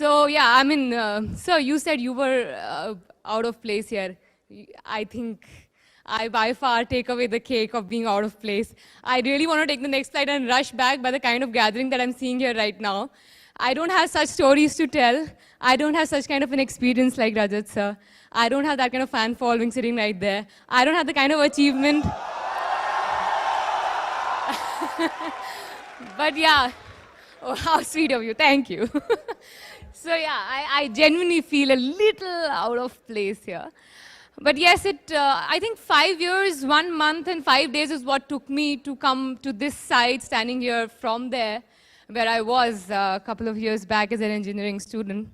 So yeah, I mean, sir, you said you were out of place here. I think I by far take away the cake of being out of place. I really want to take the next flight and rush back by the kind of gathering that I'm seeing here right now. I don't have such stories to tell. I don't have such kind of an experience like Rajat sir. I don't have that kind of fan following sitting right there. I don't have the kind of achievement. But yeah, oh, how sweet of you. Thank you. So yeah, I genuinely feel a little out of place here. But yes, I think 5 years, 1 month and 5 days is what took me to come to this side, standing here from there, where I was a couple of years back as an engineering student.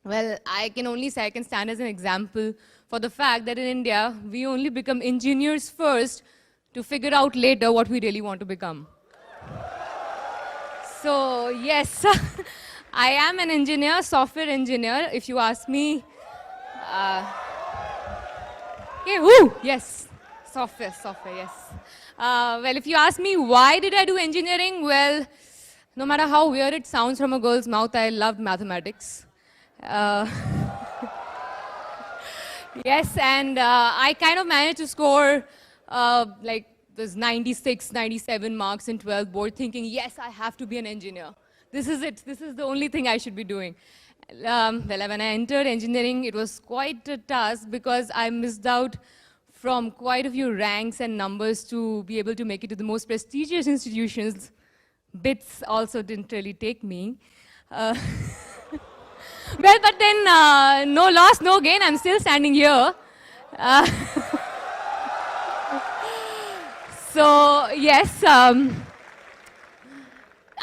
Well, I can only say I can stand as an example for the fact that in India, we only become engineers first to figure out later what we really want to become. So yes, I am an engineer, software engineer. If you ask me, okay, woo, yes, software, yes. Well, if you ask me why did I do engineering, well, no matter how weird it sounds from a girl's mouth, I loved mathematics. Yes, and I kind of managed to score like those 96, 97 marks in 12th board, thinking, yes, I have to be an engineer. This is it. This is the only thing I should be doing. Well, when I entered engineering, it was quite a task because I missed out from quite a few ranks and numbers to be able to make it to the most prestigious institutions. BITS also didn't really take me. Well, but then no loss, no gain. I'm still standing here. So yes,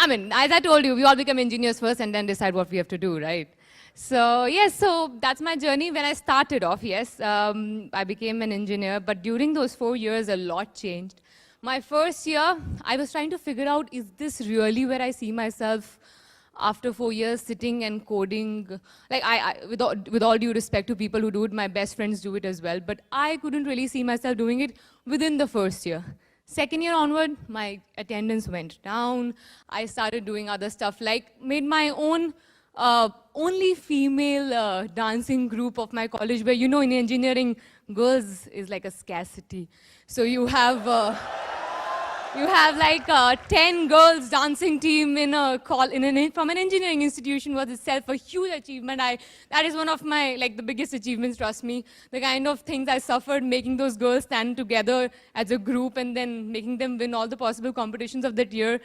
I mean, as I told you, we all become engineers first and then decide what we have to do, right? So yes, so that's my journey. When I started off, yes, I became an engineer, but during those 4 years, a lot changed. My first year, I was trying to figure out, is this really where I see myself after 4 years sitting and coding? Like, with all due respect to people who do it, my best friends do it as well, but I couldn't really see myself doing it within the first year. Second year onward, my attendance went down. I started doing other stuff, like made my own only female dancing group of my college, where, you know, in engineering, girls is like a scarcity. So you have like 10 girls dancing team from an engineering institution was itself a huge achievement. That is one of my, like, the biggest achievements, trust me. The kind of things I suffered making those girls stand together as a group and then making them win all the possible competitions of that year.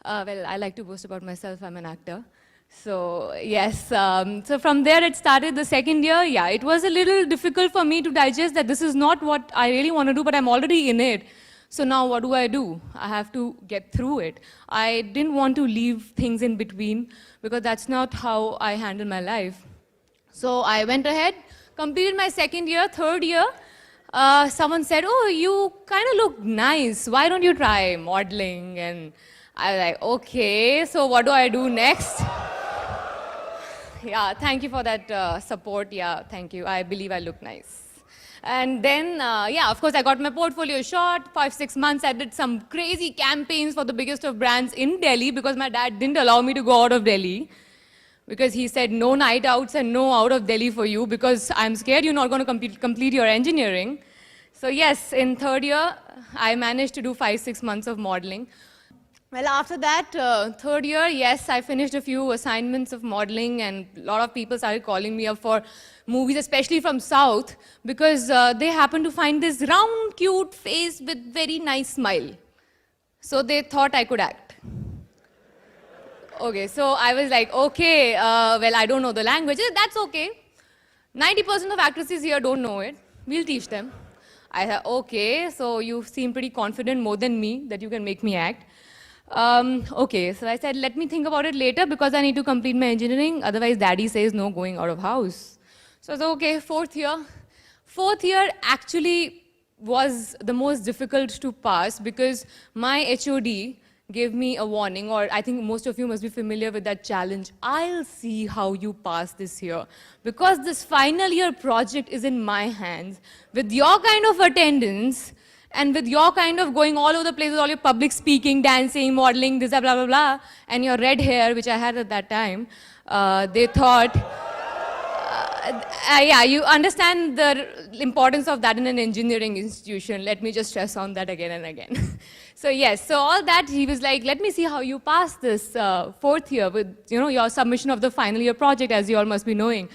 Well, I like to boast about myself, I'm an actor. So yes, so from there it started. The second year, yeah, it was a little difficult for me to digest that this is not what I really want to do, but I'm already in it. So now what do? I have to get through it. I didn't want to leave things in between because that's not how I handle my life. So I went ahead, completed my second year. Third year, someone said, oh, you kind of look nice. Why don't you try modeling? And I was like, okay, so what do I do next? Yeah, thank you for that support. Yeah, thank you. I believe I look nice. And then, yeah, of course, I got my portfolio shot. 5-6 months, I did some crazy campaigns for the biggest of brands in Delhi because my dad didn't allow me to go out of Delhi. Because he said, no night outs and no out of Delhi for you because I'm scared you're not going to complete your engineering. So yes, in third year, I managed to do 5-6 months of modeling. Well, after that, third year, yes, I finished a few assignments of modeling and a lot of people started calling me up for movies, especially from South, because they happened to find this round, cute face with very nice smile. So they thought I could act. Okay, so I was like, okay, well, I don't know the language. That's okay. 90% of actresses here don't know it. We'll teach them. I said, okay, so you seem pretty confident more than me that you can make me act. Okay, so I said, let me think about it later because I need to complete my engineering. Otherwise, daddy says no going out of house. So I said, okay, fourth year. Fourth year actually was the most difficult to pass because my HOD gave me a warning, or I think most of you must be familiar with that challenge. I'll see how you pass this year because this final year project is in my hands. With your kind of attendance, And with your kind of going all over the place with all your public speaking, dancing, modeling, this, blah, blah, blah, and your red hair, which I had at that time, they thought, yeah, you understand the importance of that in an engineering institution. Let me just stress on that again and again. So yes, so all that, he was like, let me see how you pass this fourth year with, your submission of the final year project, as you all must be knowing.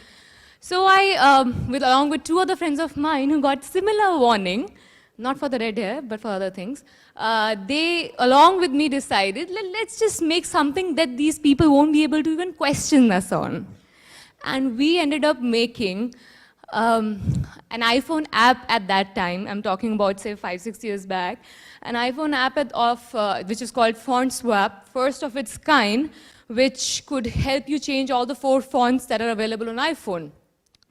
So I, along with two other friends of mine who got similar warning, not for the red hair, but for other things, they, along with me, decided, let's just make something that these people won't be able to even question us on. And we ended up making an iPhone app at that time. I'm talking about, say, 5-6 years back. An iPhone app which is called Font Swap, first of its kind, which could help you change all the 4 fonts that are available on iPhone.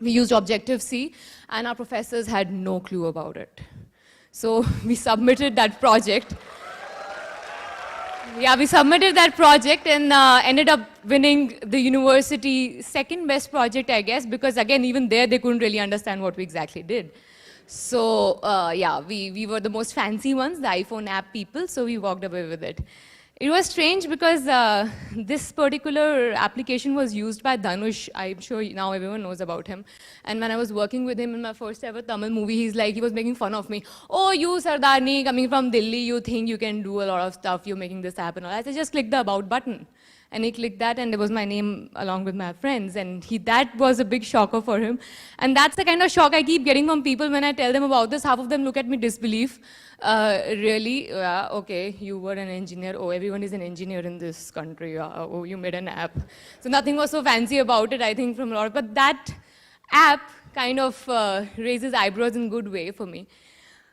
We used Objective-C, and our professors had no clue about it. So we submitted that project. Yeah, we submitted that project and ended up winning the university second best project, I guess, because again, even there, they couldn't really understand what we exactly did. So yeah, we were the most fancy ones, the iPhone app people, so we walked away with it. It was strange because this particular application was used by Dhanush. I'm sure now everyone knows about him. And when I was working with him in my first ever Tamil movie, he was making fun of me. Oh, you Sardarni, coming from Delhi, you think you can do a lot of stuff, you're making this happen. I said, just click the about button. And he clicked that, and there was my name along with my friends. And that was a big shocker for him. And that's the kind of shock I keep getting from people when I tell them about this. Half of them look at me disbelief. Really? Okay, you were an engineer. Oh, everyone is an engineer in this country. Oh, you made an app. So nothing was so fancy about it, I think, from a lot. But that app kind of raises eyebrows in a good way for me.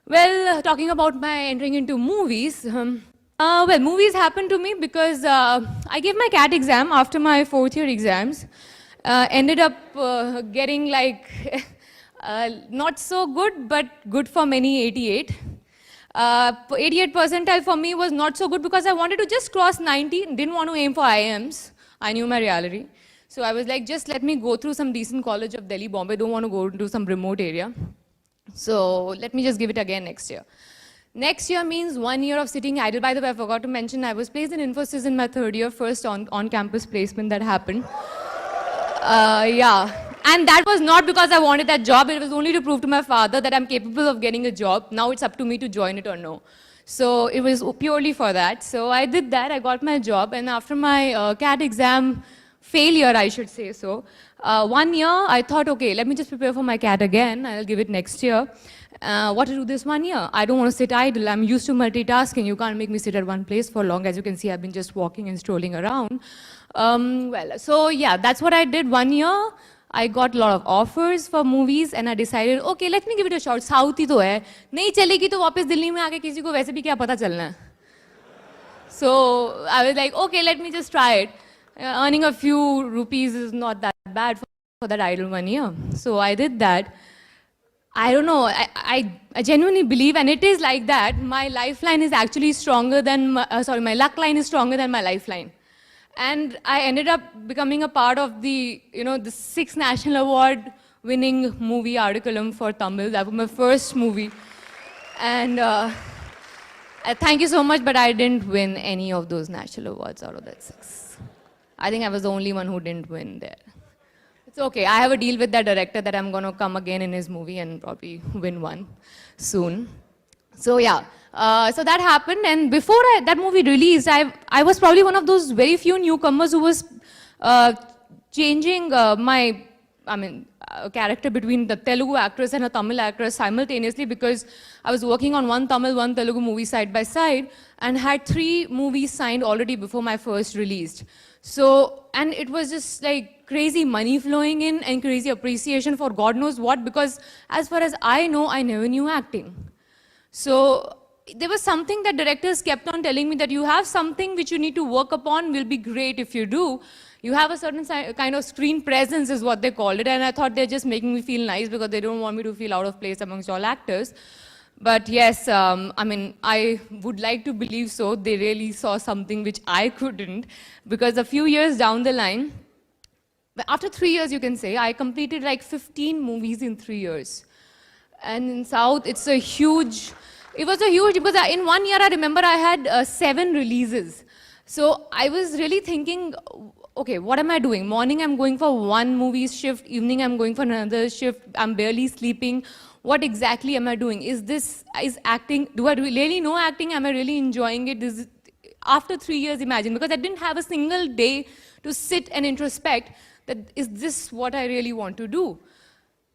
Well, talking about my entering into movies, well, movies happened to me because I gave my CAT exam after my 4th year exams. Ended up getting like, not so good, but good for many, 88. 88 percentile for me was not so good because I wanted to just cross 90, didn't want to aim for IIMs. I knew my reality. So I was like, just let me go through some decent college of Delhi, Bombay, don't want to go to some remote area. So let me just give it again next year. Next year means 1 year of sitting idle. By the way, I forgot to mention, I was placed in Infosys in my 3rd year, first on-campus placement that happened. Yeah. And that was not because I wanted that job, it was only to prove to my father that I'm capable of getting a job. Now it's up to me to join it or no. So it was purely for that. So I did that, I got my job, and after my CAT exam failure, I should say so, 1 year, I thought, okay, let me just prepare for my CAT again, I'll give it next year. What to do this 1 year? I don't want to sit idle, I'm used to multitasking, you can't make me sit at one place for long. As you can see, I've been just walking and strolling around. Well, so yeah, that's what I did 1 year. I got a lot of offers for movies and I decided, okay, let me give it a shot. South ही तो है, नहीं चलेगी तो वापस दिल्ली में आके किसी को वैसे भी क्या पता चलना है. So I was like, okay, let me just try it. Earning a few rupees is not that bad for that idle 1 year. So I did that. I don't know, I genuinely believe, and it is like that, my lifeline is actually stronger than, my luck line is stronger than my lifeline. And I ended up becoming a part of the, the 6th National Award winning movie Artikalam for Tamil. That was my first movie. And thank you so much, but I didn't win any of those national awards out of that 6. I think I was the only one who didn't win there. It's okay, I have a deal with that director that I'm going to come again in his movie and probably win one soon. So yeah. So that happened, and before that movie released, I was probably one of those very few newcomers who was changing my character between the Telugu actress and a Tamil actress simultaneously, because I was working on one Tamil, one Telugu movie side by side and had 3 movies signed already before my first released. So, and it was just like crazy money flowing in and crazy appreciation for God knows what, because as far as I know, I never knew acting. So there was something that directors kept on telling me, that you have something which you need to work upon, will be great if you do. You have a certain kind of screen presence is what they called it, and I thought they're just making me feel nice because they don't want me to feel out of place amongst all actors. But yes, I would like to believe so. They really saw something which I couldn't, because a few years down the line, after 3 years you can say, I completed like 15 movies in 3 years. And in South, it's a huge It was a huge, because in 1 year I remember I had 7 releases. So I was really thinking, okay, what am I doing? Morning I'm going for one movie shift, evening I'm going for another shift, I'm barely sleeping. What exactly am I doing? Is acting, do I really know acting? Am I really enjoying it? After 3 years, imagine, because I didn't have a single day to sit and introspect that, is this what I really want to do?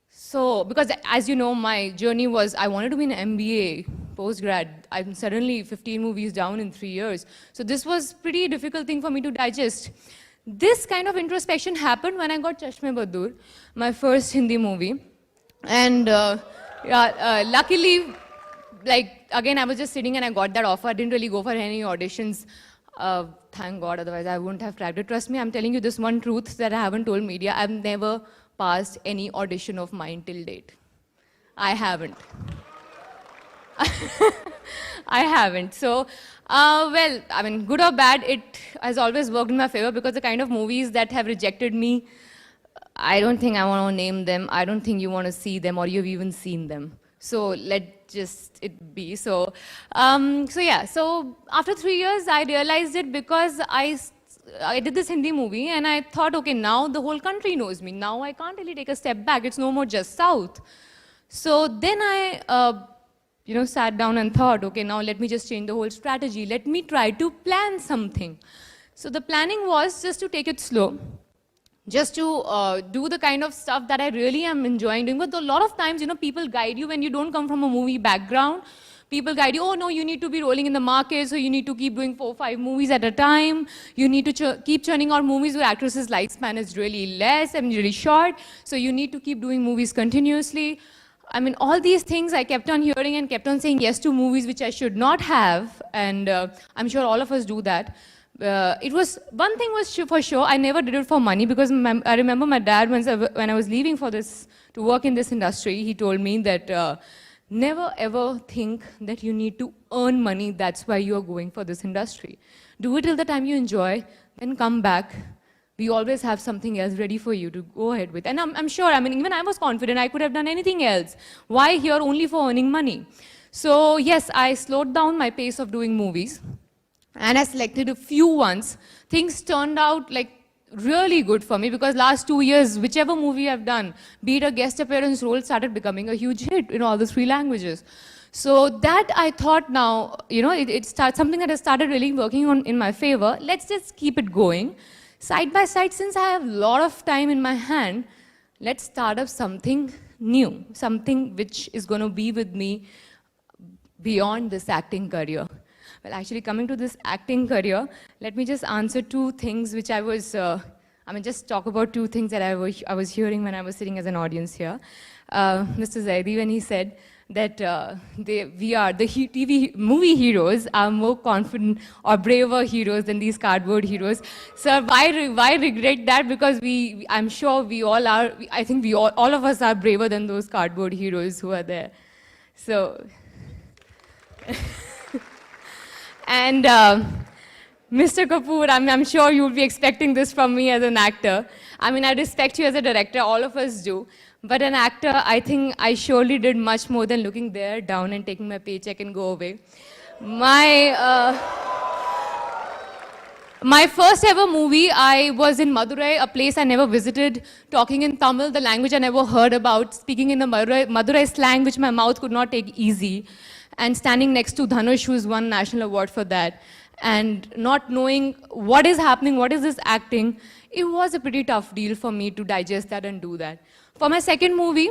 So, because as you know, my journey was, I wanted to be an MBA postgrad. I'm suddenly 15 movies down in 3 years. So this was pretty difficult thing for me to digest. This kind of introspection happened when I got Chashme Badur, my first Hindi movie. And luckily, like, again, I was just sitting and I got that offer. I didn't really go for any auditions. Thank God, otherwise I wouldn't have cracked it. Trust me, I'm telling you this one truth that I haven't told media. I've never passed any audition of mine till date. I haven't. I haven't. So, well, I mean, good or bad, it has always worked in my favor, because the kind of movies that have rejected me, I don't think I want to name them. I don't think you want to see them, or you've even seen them. So let just it be. So, so after 3 years, I realized it, because I did this Hindi movie and I thought, okay, now the whole country knows me. Now I can't really take a step back. It's no more just South. So then I, sat down and thought, okay, now let me just change the whole strategy. Let me try to plan something. So the planning was just to take it slow, just to do the kind of stuff that I really am enjoying doing. But a lot of times, people guide you when you don't come from a movie background. People guide you, oh no, you need to be rolling in the market, so you need to keep doing 4 or 5 movies at a time. You need to keep churning out movies where actresses' lifespan is really less and really short. So you need to keep doing movies continuously. I mean, all these things I kept on hearing and kept on saying yes to movies which I should not have. And I'm sure all of us do that. One thing was for sure, I never did it for money, because I remember my dad, when I was leaving for this, to work in this industry, he told me that never ever think that you need to earn money, that's why you are going for this industry. Do it till the time you enjoy, then come back. We always have something else ready for you to go ahead with. And I'm sure, I mean, even I was confident I could have done anything else. Why here only for earning money? So yes, I slowed down my pace of doing movies, and I selected a few ones. Things turned out like really good for me, because last 2 years, whichever movie I've done, be it a guest appearance role, started becoming a huge hit in all the 3 languages. So that I thought now, it's something that has started really working on in my favor. Let's just keep it going. Side by side, since I have a lot of time in my hand, let's start up something new, something which is going to be with me beyond this acting career. Well, actually, coming to this acting career, let me just answer 2 things which I was, just talk about 2 things that I was hearing when I was sitting as an audience here. Mr. Zaidi, when he said that the TV movie heroes are more confident or braver heroes than these cardboard heroes. Sir, why regret that? Because I'm sure we all are, I think all of us are braver than those cardboard heroes who are there. So, and Mr. Kapoor, I'm sure you'll be expecting this from me as an actor. I mean, I respect you as a director, all of us do. But an actor, I think I surely did much more than looking there, down, and taking my paycheck and go away. My first ever movie, I was in Madurai, a place I never visited, talking in Tamil, the language I never heard about, speaking in the Madurai slang, which my mouth could not take easy, and standing next to Dhanush, who's won national award for that, and not knowing what is happening, what is this acting. It was a pretty tough deal for me to digest that and do that. For my second movie,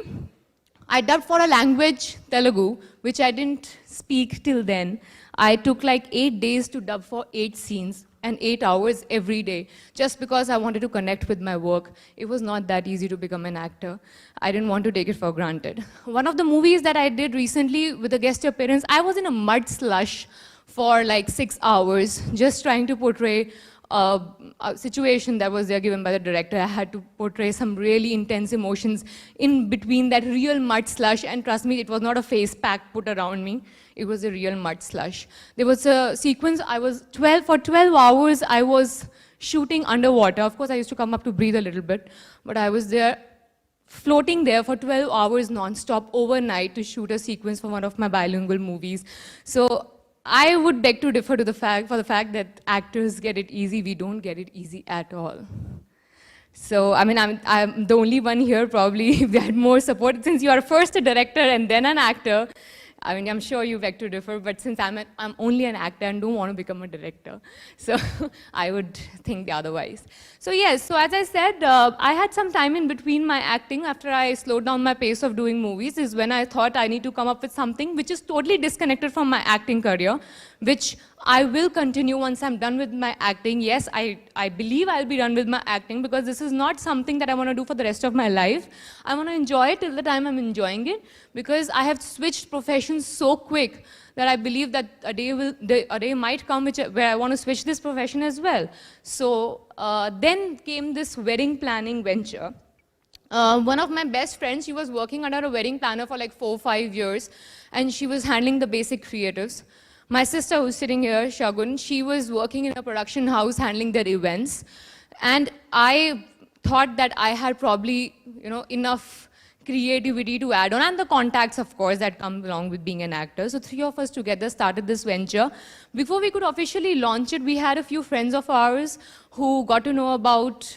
I dubbed for a language, Telugu, which I didn't speak till then. I took like 8 days to dub for 8 scenes and 8 hours every day, just because I wanted to connect with my work. It was not that easy to become an actor. I didn't want to take it for granted. One of the movies that I did recently with a guest appearance, I was in a mud slush for like 6 hours, just trying to portray a situation that was there given by the director. I had to portray some really intense emotions in between that real mud slush, and trust me, it was not a face pack put around me. It was a real mud slush. There was a sequence, for 12 hours, I was shooting underwater. Of course, I used to come up to breathe a little bit, but I was there floating there for 12 hours non-stop overnight to shoot a sequence for one of my bilingual movies. So I would beg to differ to the fact that actors get it easy. We don't get it easy at all. So, I mean, I'm the only one here probably. If we had more support, since you are first a director and then an actor, I mean, I'm sure you beg to differ, but since I'm only an actor and don't want to become a director, so I would think otherwise. So yes, so as I said, I had some time in between my acting after I slowed down my pace of doing movies is when I thought I need to come up with something which is totally disconnected from my acting career, which I will continue once I'm done with my acting. Yes, I believe I'll be done with my acting because this is not something that I want to do for the rest of my life. I want to enjoy it till the time I'm enjoying it because I have switched professions so quick that I believe that a day might come where I want to switch this profession as well. So then came this wedding planning venture. One of my best friends, she was working under a wedding planner for like 4 or 5 years, and she was handling the basic creatives. My sister, who's sitting here, Shagun, she was working in a production house handling their events. And I thought that I had probably, enough creativity to add on, and the contacts, of course, that come along with being an actor. So 3 of us together started this venture. Before we could officially launch it, we had a few friends of ours who got to know about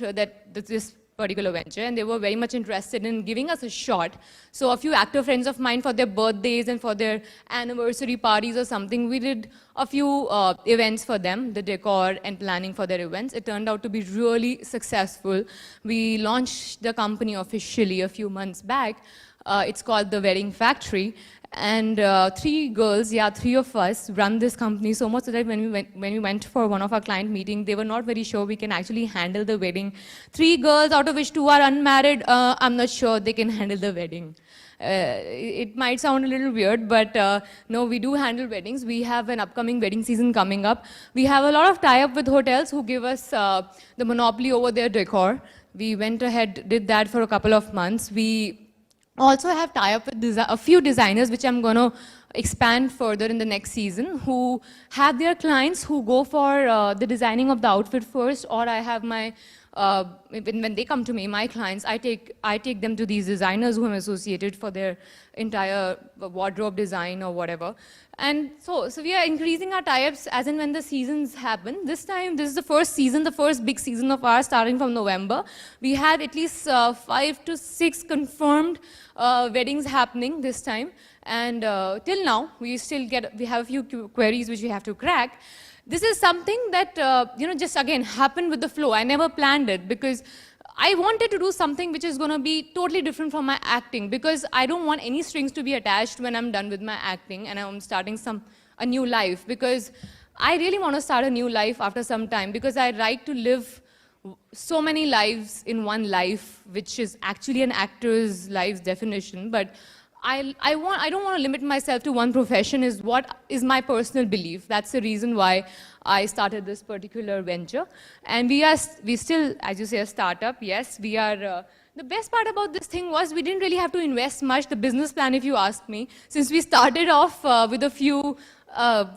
this particular venture, and they were very much interested in giving us a shot. So a few actor friends of mine, for their birthdays and for their anniversary parties or something, we did a few events for them, the decor and planning for their events. It turned out to be really successful. We launched the company officially a few months back. It's called The Wedding Factory. And 3 girls, yeah, 3 of us run this company so much so that when we went for one of our client meetings, they were not very sure we can actually handle the wedding. 3 girls, out of which 2 are unmarried, I'm not sure they can handle the wedding. It might sound a little weird, but no, we do handle weddings. We have an upcoming wedding season coming up. We have a lot of tie-up with hotels who give us the monopoly over their decor. We went ahead, did that for a couple of months. We also have tie-up with a few designers, which I'm going to expand further in the next season, who have their clients who go for the designing of the outfit first, or I have my, when they come to me, my clients, I take them to these designers who I'm associated for their entire wardrobe design or whatever. And so we are increasing our tie-ups as and when the seasons happen. This time, this is the first season, the first big season of ours starting from November. We had at least 5 to 6 confirmed weddings happening this time. And till now, we have a few queries which we have to crack. This is something that, just again happened with the flow. I never planned it because I wanted to do something which is going to be totally different from my acting because I don't want any strings to be attached when I'm done with my acting and I'm starting a new life, because I really want to start a new life after some time because I like to live so many lives in one life, which is actually an actor's life's definition. But I don't want to limit myself to one profession is what is my personal belief. That's the reason why I started this particular venture. And we still, as you say, a startup. Yes, we are. The best part about this thing was we didn't really have to invest much. The business plan, if you ask me, since we started off with a few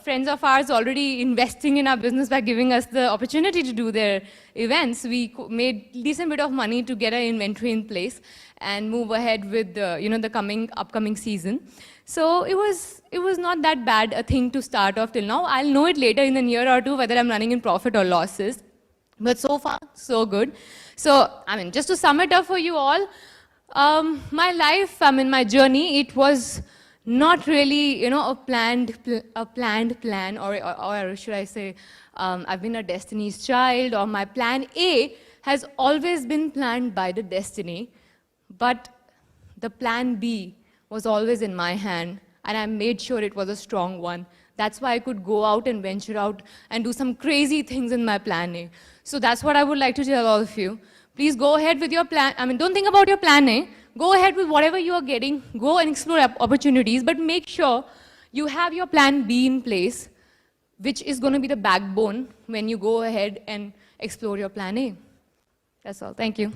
friends of ours already investing in our business by giving us the opportunity to do their events, we made decent bit of money to get our inventory in place and move ahead with the upcoming season. So it was not that bad a thing to start off till now. I'll know it later in a year or two whether I'm running in profit or losses. But so far, so good. So, just to sum it up for you all, my life, my journey, it was not really, a planned plan, or should I say, I've been a destiny's child, or my plan A has always been planned by the destiny, but the plan B was always in my hand, and I made sure it was a strong one. That's why I could go out and venture out and do some crazy things in my plan A. So that's what I would like to tell all of you. Please go ahead with your plan. Don't think about your plan A. Go ahead with whatever you are getting. Go and explore opportunities, but make sure you have your plan B in place, which is going to be the backbone when you go ahead and explore your plan A. That's all. Thank you.